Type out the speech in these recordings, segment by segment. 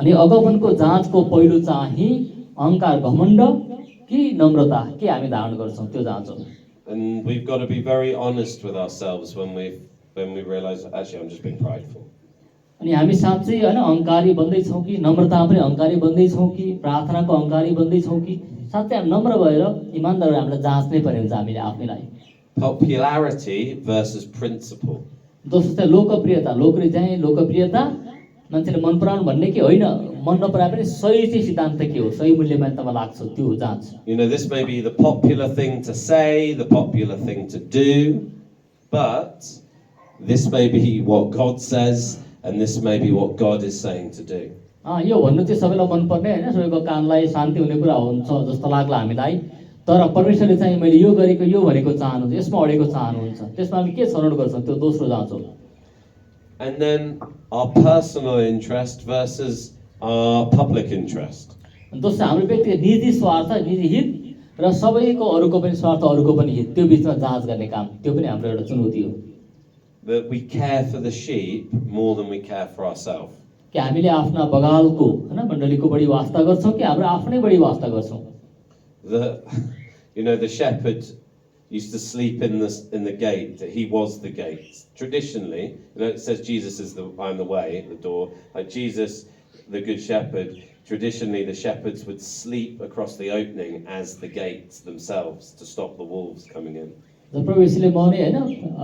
अनि अगमनको जाँचको पहिलो चाहिँ अहंकार घमण्ड कि नम्रता के हामी धारण गर्छौं त्यो जाँच हो। And we've got to be very honest with ourselves when we realize actually I'm just being prideful. अनि हामी साँच्चै हैन अहंकारी बन्दै छौं कि नम्रता पनि अहंकारी बन्दै छौं कि प्रार्थनाको अहंकारी बन्दै छौं कि साँच्चै हामी नम्र भएर इमानदार हामीलाई जाँच्नै पर्ने हुन्छ हामीले आफैलाई। Popularity versus principle. दोस्रो चाहिँ लोकप्रियता लोकप्रियता मान्छेले मन पराउनु भन्ने कि होइन मन नपराए पनि सही चाहिँ सिद्धान्त के हो सही मूल्य मान्यतामा लाग्छ त्यो हो जाँच। You know, this may be the popular thing to say, the popular thing to do, but this may be what God says and this may be what God is saying to do. यो भन्नु चाहिँ सबैलाई मनपर्ने हैन सबैको कानलाई शान्ति हुने कुरा हुन्छ जस्तो लाग्ला हामीलाई, तर परमेश्वरले चाहिँ मैले यो गरेको यो भनेको चाहनुहुन्छ यसमा अडेको चाहनुहुन्छ त्यसमा हामी के छनौट गर्छौं त्यो दोस्रो जाँच हो। And then our personal interest versus our public interest. दोस्रो हाम्रो व्यक्तिगत निजी स्वार्थ निजी हित र सबैको अरूको पनि स्वार्थ अरूको पनि हित त्यो बीचमा जाँच गर्ने काम त्यो पनि हाम्रो एउटा चुनौती हो। That we care for the sheep more than we care for ourselves. कि हामीले आफ्ना बगालको हैन मण्डलीको बढी वास्ता गर्छौं कि हाम्रो आफ्नै बढी वास्ता गर्छौं। The shepherd used to sleep in the gate. That he was the gate. Traditionally, it says Jesus is I'm the way, the door. Like Jesus, the good shepherd. Traditionally, the shepherds would sleep across the opening as the gates themselves to stop the wolves coming in. प्रभु यसले म नै हैन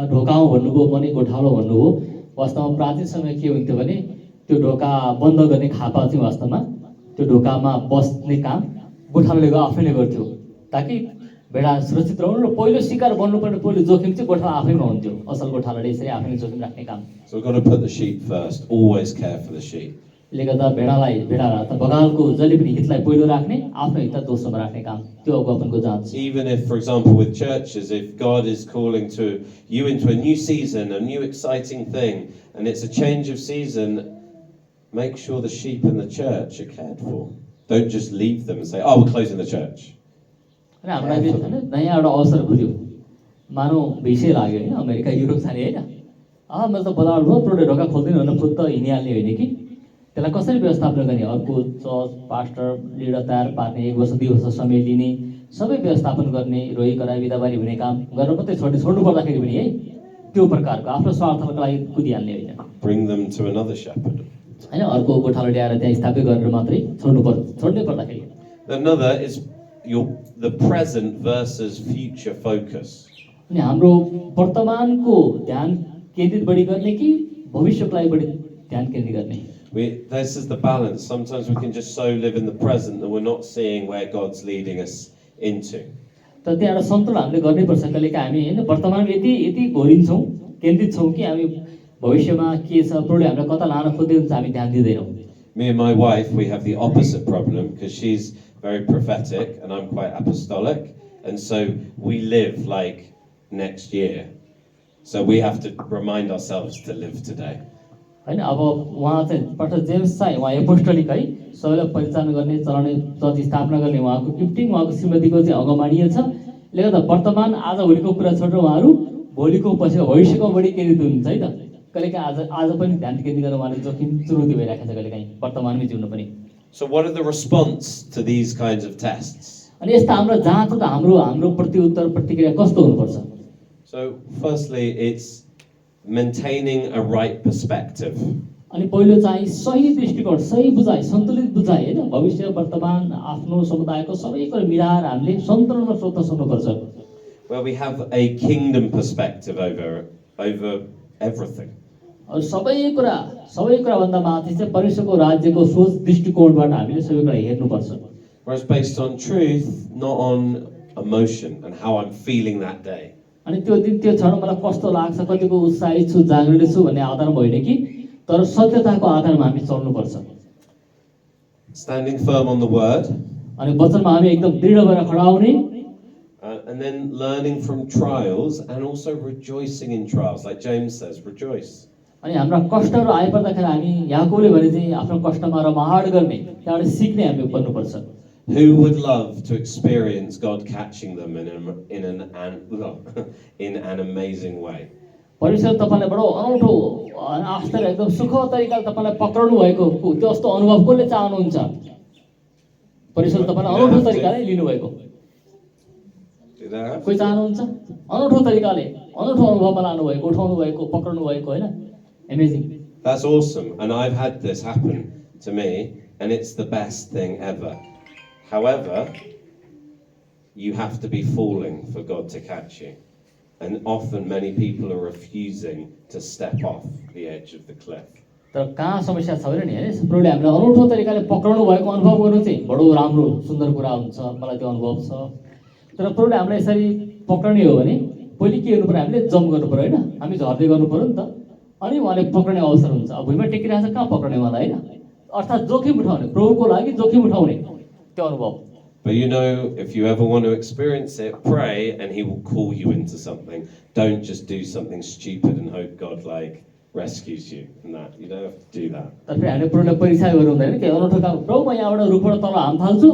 ढोका भन्नुभयो म नै गोठालो भन्नुभयो वास्तवमा प्राचीन समय के हुन्थ्यो भने त्यो ढोका बन्द गर्ने खापा चाहिँ वास्तवमा त्यो ढोकामा बस्ने काम गोठालोले आफैले गर्थ्यो ताकि भेडा सुरक्षित रहून् र पहिलो शिकार बन्नुपर्ने पहिलो जोखिम चाहिँ गोठालो आफैमा हुन्थ्यो असल गोठालोले यसरी आफैले जोखिम राख्ने काम। So we've got to put the sheep first. Always care for the sheep. यसले गर्दा भेडा त बगालको जहिले पनि हितलाई पहिलो राख्ने आफ्नो हितलाई दोस्रोमा राख्ने काम त्यो अगमनको जाँच। Even if, for example, with churches, if God is calling to you into a new season, a new exciting thing, and it's a change of season, make sure the sheep in the church are cared for. Don't just leave them and say, "Oh, we're closing the church." अनि हामीलाई हैन नयाँ एउटा अवसर खुल्यो मानौ भिसै लाग्यो हैन अमेरिका युरोप जाने हैन मैले त बजार भयो प्रोडे ढोका खोल्दिन भनेर फुत्त हिँडिहाल्ने होइन कि त्यसलाई कसरी व्यवस्थापन गर्ने अर्को चर्च पास्टर लिडर तयार पार्ने 1 वर्ष 2 वर्ष समय लिने सबै व्यवस्थापन गर्ने रोही कराई बिदाबारी हुने काम गर्न मात्रै छोड्नु पर्दाखेरि पनि है त्यो प्रकारको आफ्नो स्वार्थको लागि कुदिहाल्ने होइन। Bring them to another shepherd. हैन अर्को गोठालो ल्याएर त्यहाँ स्थापित गरेर मात्रै छोड्नै पर्दाखेरि। Another is the present versus future focus. अनि हाम्रो वर्तमानको ध्यान केन्द्रित बढी गर्ने कि भविष्यको लागि बढी ध्यान केन्द्रित गर्ने। This is the balance. Sometimes we can just so live in the present that we're not seeing where God's leading us into. तर त्यहाँ एउटा सन्तुलन हामीले गर्नै पर्छ कहिलेकाहीँ हामी हैन वर्तमानमा यति घोरिन्छौं केन्द्रित छौं कि हामी भविष्यमा के छ प्रभुले हामीलाई कता लान खोज्दै हुन्छ हामी ध्यान दिदैनौं। Me and my wife, we have the opposite problem because she's very prophetic and I'm quite apostolic, and so we live like next year. So we have to remind ourselves to live today. हैन अब उहाँ चाहिँ pastor James चाहिँ उहाँ apostolic है सबैलाई परिचालन गर्ने चलाउने चर्च स्थापना गर्ने उहाँको गिफ्टिङ उहाँको श्रीमतीको चाहिँ अगमनीय छ। यसले गर्दा वर्तमान आज भोलिको कुरा छोडेर उहाँहरू भोलिको पछि भविष्यको बढी केन्द्रित हुनुहुन्छ है त। कहिलेकाहीँ आज पनि ध्यान केन्द्रित गर्न उहाँले जोखिम चुनौती भइरहेको छ कहिलेकाहीँ वर्तमानमै जिउनु पनि। So what are the response to these kinds of tests? अनि यस्ता हाम्रो जाँच त हाम्रो प्रत्युत्तर प्रतिक्रिया कस्तो हुनुपर्छ? So firstly, it's maintaining a right perspective. अनि पहिलो चाहिँ सही दृष्टिकोण सही बुझाइ सन्तुलित बुझाइ हैन भविष्य वर्तमान आफ्नो समुदायको सबै कुरा मिलाएर हामीले सन्तुलनमा सोच्न सक्नुपर्छ। Where we have a kingdom perspective over everything. और सबै कुरा भन्दा माथि चाहिँ परमेश्वरको राज्यको सोच दृष्टिकोणबाट हामीले सबै कुरा हेर्नुपर्छ। Whereas based on truth, not on emotion and how I'm feeling that day. अनि त्यो दिन त्यो क्षण मलाई कस्तो लाग्छ कतिको उत्साहित छु जागृत छु भन्ने आधारमा होइन कि तर सत्यताको आधारमा हामी चल्नुपर्छ। Standing firm on the word. अनि वचनमा हामी एकदम दृढ भएर खडा हुने। And then learning from trials and also rejoicing in trials, like James says, rejoice. अनि हाम्रा कष्टहरू आइपर्दाखेरि हामी याकोबले भने चाहिँ आफ्नो कष्टमा रमाड गर्ने त्यहाँबाट सिक्ने हामी बन्नुपर्छ। Who would love to experience God catching them in an amazing way? परमेश्वर तपाईँलाई बडो अनौठो आश्चर्य एकदम सुखद तरिकाले तपाईँलाई पक्राउनु भएको त्यो जस्तो अनुभव कसले चाहनुहुन्छ? परमेश्वर तपाईँलाई अनौठो तरिकाले लिनुभएको Do that? कोही चाहनुहुन्छ? अनौठो तरिकाले अनौठो अनुभवमा लानुभएको, उठाउनु भएको, पक्राउनु भएको, होइन? Amazing. That's awesome. And I've had this happen to me, and it's the best thing ever. However, you have to be falling for God to catch you. And often many people are refusing to step off the edge of the cliff. तर कहाँ समस्या छ भने नि होइन, प्रभुले हामीलाई अनौठो तरिकाले पक्राउनु भएको अनुभव गर्नु चाहिँ बडो राम्रो सुन्दर कुरा हुन्छ, मलाई त्यो अनुभव छ। तर प्रभुले हामीलाई यसरी पक्राउने हो भने पहिले के गर्नु पर्यो? हामीले जम्प गर्नु पर्यो, होइन? हामी झर्दै गर्नु पर्यो नि त, अनि उहाँले पक्राउने अवसर हुन्छ। अब भुइँमा टेकिरहेको छ, कहाँ पक्राउने उहाँलाई, होइन? अर्थात् जोखिम उठाउने, प्रभुको लागि जोखिम उठाउने त्यो अनुभव। But you know, if you ever want to experience it, pray and He will call you into something. Don't just do something stupid and hope God rescues you. And that you don't have to do that. तर फेरि हामीले प्रभुलाई परीक्षा गर्नु हुँदैन कि अनौठो काम, प्रभु म यहाँबाट रुखबाट तल हाम फाल्छु,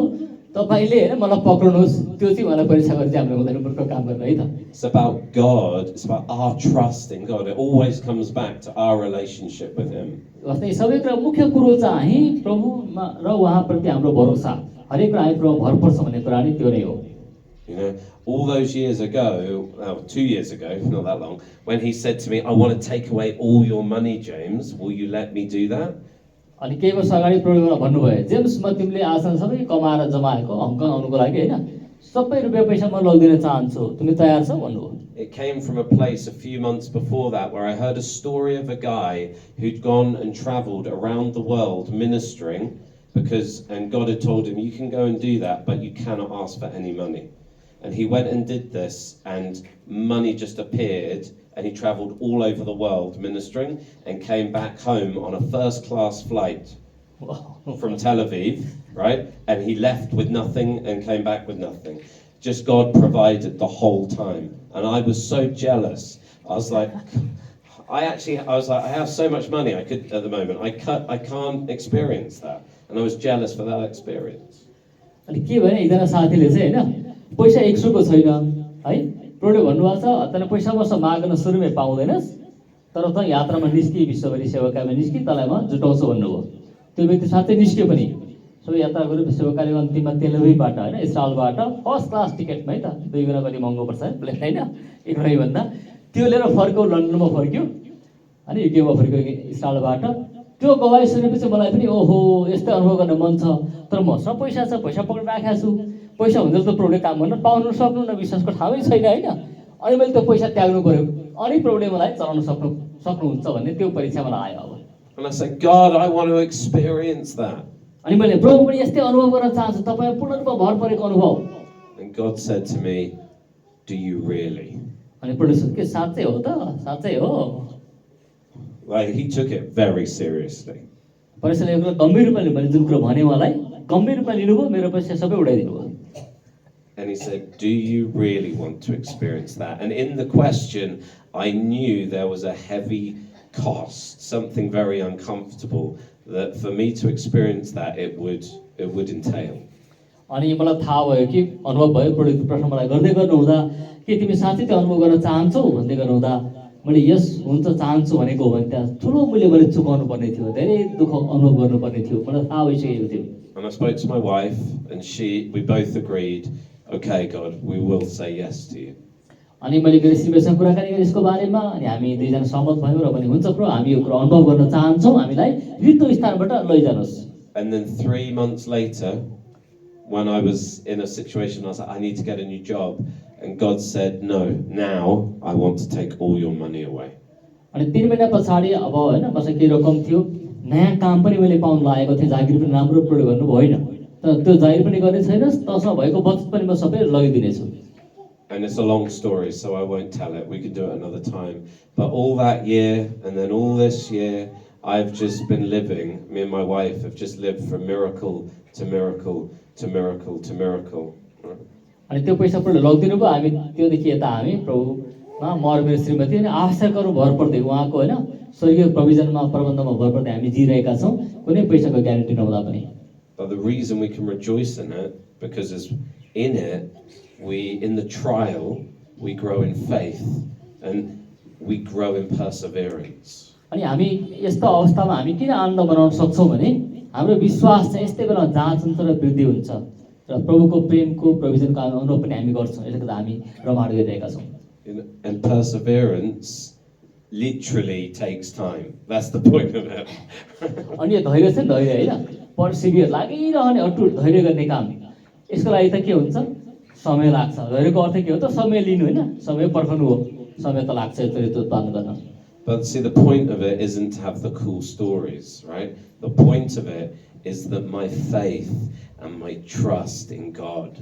तपाईँले होइन मलाई पक्राउनुहोस्, त्यो चाहिँ उहाँलाई परीक्षा गरेर चाहिँ हामीले हुँदैन, मूर्ख काम गरेर, है त? It's about God. It's about our trust in God. It always comes back to our relationship with Him. वास्तै सबै कुरा मुख्य कुरो चाहिँ प्रभुमा र उहाँप्रति हाम्रो भरोसा, हरेक कुरा हामी प्रभु भर पर्छ भन्ने कुरा नै त्यो नै हो। You know, all those years ago, 2 years ago, not that long, when He said to me, "I want to take away all your money, James. Will you let me do that?" अनि केही वर्ष अगाडि प्रभुले मलाई भन्नुभयो, James म तिमीले आजसम्म सबै कमाएर जमाएको हङकङ आउनुको लागि, होइन, सबै रुपियाँ पैसा म लगिदिन चाहन्छु, तिमी तयार छौ भन्नुभयो। It came from a place a few months before that where I heard a story of a guy who'd gone and traveled around the world ministering and God had told him, you can go and do that, but you cannot ask for any money. And he went and did this, and money just appeared, and he traveled all over the world ministering and came back home on a first-class flight from Tel Aviv, right? And he left with nothing and came back with nothing. Just God provided the whole time. And I was so jealous. I was like, I have so much money I could at the moment. I can't experience that. And I was jealous for that experience. अनि के भने एकजना साथीले चाहिँ होइन पैसा 1 रुपैयाँ छैन है, प्रभुले भन्नुभएको छ तँले पैसा वर्ष माग्न सुरुमै पाउँदैनस्, तर त यात्रामा निस्कि विश्वभरि सेवाकामा निस्कि तँलाई म जुटाउँछु भन्नुभयो। त्यो व्यक्ति साथै निस्क्यो पनि, सबै यात्रा गऱ्यो सेवाकालीमा, अन्तिममा तेल अभिवबाट होइन इस्रायलबाट फर्स्ट क्लास टिकटमा है त, 2 गुणा कति महँगो पर्छ है प्लेन, होइन, इकोनोमीभन्दा, त्यो लिएर फर्क्यो, लन्डनमा फर्क्यो, अनि युकेमा फर्क्यो इस्रायलबाट। त्यो गवाई सुनेपछि मलाई पनि ओहो यस्तै अनुभव गर्न मन छ, तर मसँग पैसा छ, पैसा पक्रेर राखेको छु, पैसा हुँदा त प्रभुले काम गर्न पाउनु सक्नुहुन्न, विश्वासको ठाउँै छैन, होइन, अनि मैले त्यो पैसा त्याग्नु पर्यो, अनि प्रभुले मलाई चलाउन सक्नुहुन्छ भन्ने त्यो परीक्षा मलाई आयो। अब And I said, God, I want to experience that. अनि मैले प्रभु पनि यस्तै अनुभव गर्न चाहन्छु, तपाईँ पूर्ण रूपमा भर परेको अनुभव। And God said to me, do you really? अनि प्रभुले के साँच्चै हो त, साँच्चै हो? Like, he took it very seriously. परमेश्वरले यो कुरा गम्भीर रूपमा लिनु, मैले जुन कुरा भने मलाई गम्भीर रूपमा लिनुभयो, मेरो पैसा सबै उडाइदिनु भयो। And he said, do you really want to experience that? And in the question, I knew there was a heavy cost, something very uncomfortable, that for me to experience that, it would entail. अनि मलाई थाहा भयो कि अनुभव भयो, प्रभुले प्रश्न मलाई गर्दै गर्नुहुँदा के तिमी साँच्चै त्यो अनुभव गर्न चाहन्छौ भन्दै गर्नुहुँदा मैले यस हुन्छ चाहन्छु भनेको हो भने त्यहाँ ठुलो मूल्य मैले चुकाउनु पर्ने थियो, धेरै दुःख अनुभव गर्नुपर्ने थियो, मलाई थाहा भइसकेको थियो। And I spoke to my wife, and we both agreed, okay, God, we will say yes to you. अनि मैले मेरो श्रीसँग कुराकानी गरेँ यसको बारेमा, अनि हामी दुईजना सहमत भयौँ र पनि हुन्छ प्रभु हामी यो कुरा अनुभव गर्न चाहन्छौँ, हामीलाई रित्तो स्थानबाट लैजानुहोस्। And then 3 months later, when I was in a situation, I was like, I need to get a new job. And God said, no, now I want to take all your money away. अनि 3 महिना पछाडि अब होइन मसँग केही रकम थियो, नयाँ काम पनि मैले पाउन लागेको थिएँ, जागिर पनि राम्रो प्रयोग गर्नु भएन, तर त्यो जागिर पनि गर्ने छैनस्, तसँग भएको बचत पनि म सबै लगिदिनेछु। And it's a long story, so I won't tell it. We can do it another time. But all that year, and then all this year, I've just been living, me and my wife have just lived from miracle to miracle to miracle to miracle. अनि त्यो पैसा प्रभुले लगिदिनु भयो, हामी त्योदेखि यता हामी प्रभुमा म र मेरो श्रीमती अनि आशाको भर पर्दै उहाँको होइन स्वर्गीय प्रोभिजनमा प्रबन्धमा भर पर्दै हामी जिरहेका छौँ, कुनै पैसाको ग्यारेन्टी नहुँदा पनि। But the reason we can rejoice in it, because in the trial, we grow in faith. And we grow in perseverance. अनि हामी यस्तो अवस्थामा हामी किन आनन्द बनाउन सक्छौँ भने हाम्रो विश्वास चाहिँ यस्तै बेला जाँच हुन्छ र वृद्धि हुन्छ र प्रभुको प्रेमको प्रोभिजनको अनुभव पनि हामी गर्छौँ। यसले गर्दा हामी रमाड गरिरहेका छौँ। And perseverance literally takes time. That's the point of it. अनि यो धैर्य चाहिँ धैर्य होइन, पर्सिभियर लागिरहने अटुट धैर्य गर्ने काम। यसको लागि त के हुन्छ, समय लाग्छ। धैर्यको अर्थ के हो त, समय लिनु होइन, समय पर्खनु हो। समय त लाग्छ चरित्र उत्पादन गर्न। But see, the point of it isn't to have the cool stories, right? The point of it is that my faith and my trust in God,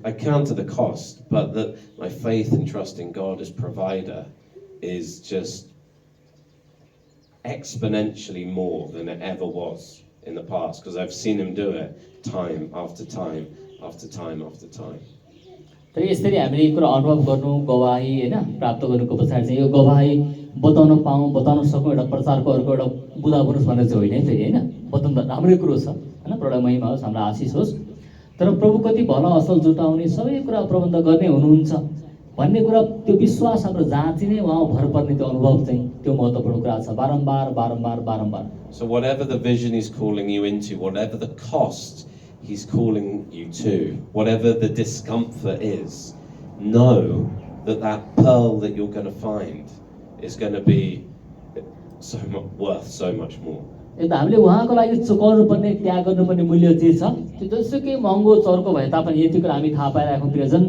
I counter the cost, but that my faith and trust in God as provider is just exponentially more than it ever was in the past, because I've seen him do it time after time after time after time. तर यसरी हामीले यो कुरा अनुभव गर्नु, गवाही होइन प्राप्त गर्नुको पछाडि चाहिँ यो गवाही बताउन पाऊँ, बताउन सकौँ, एउटा प्रचारको अर्को एउटा बुदा बनोस् भनेर चाहिँ होइन फेरि होइन, बताउनु त राम्रै कुरो छ होइन, प्रभुलाई महिमा होस्, हाम्रो आशिष होस्। तर प्रभु कति भला असल जुटाउने, सबै कुरा प्रबन्ध गर्ने हुनुहुन्छ भन्ने कुरा, त्यो विश्वास हाम्रो जाँचिने, उहाँ भर पर्ने त्यो अनुभव चाहिँ त्यो महत्त्वपूर्ण कुरा छ। बारम्बार बारम्बार बारम्बार। So whatever the vision he's calling you into, whatever the cost he's calling you to, whatever the discomfort is, know that that pearl that you're going to find is going to be so much worth so much more. यता हामीले उहाँको लागि चुकाउनु पर्ने, त्याग गर्नुपर्ने मूल्य जे छ त्यो जसुकै महँगो चर्को भए तापनि यति कुरा हामी थाहा पाइरहेको प्रियजन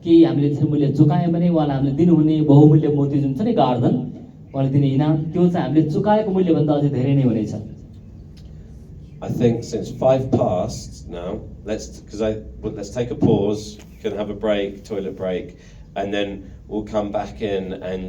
कि हामीले त्यो मूल्य चुकायौँ भने उहाँले हामीले दिनुहुने बहुमूल्य मोती जुन छ नि गार्धन, उहाँले दिने इनाम, त्यो चाहिँ हामीले चुकाएको मूल्यभन्दा अझै धेरै नै हुनेछ। I think since 5 past now, let's take a pause, can have a break, toilet break, and then we'll come back in and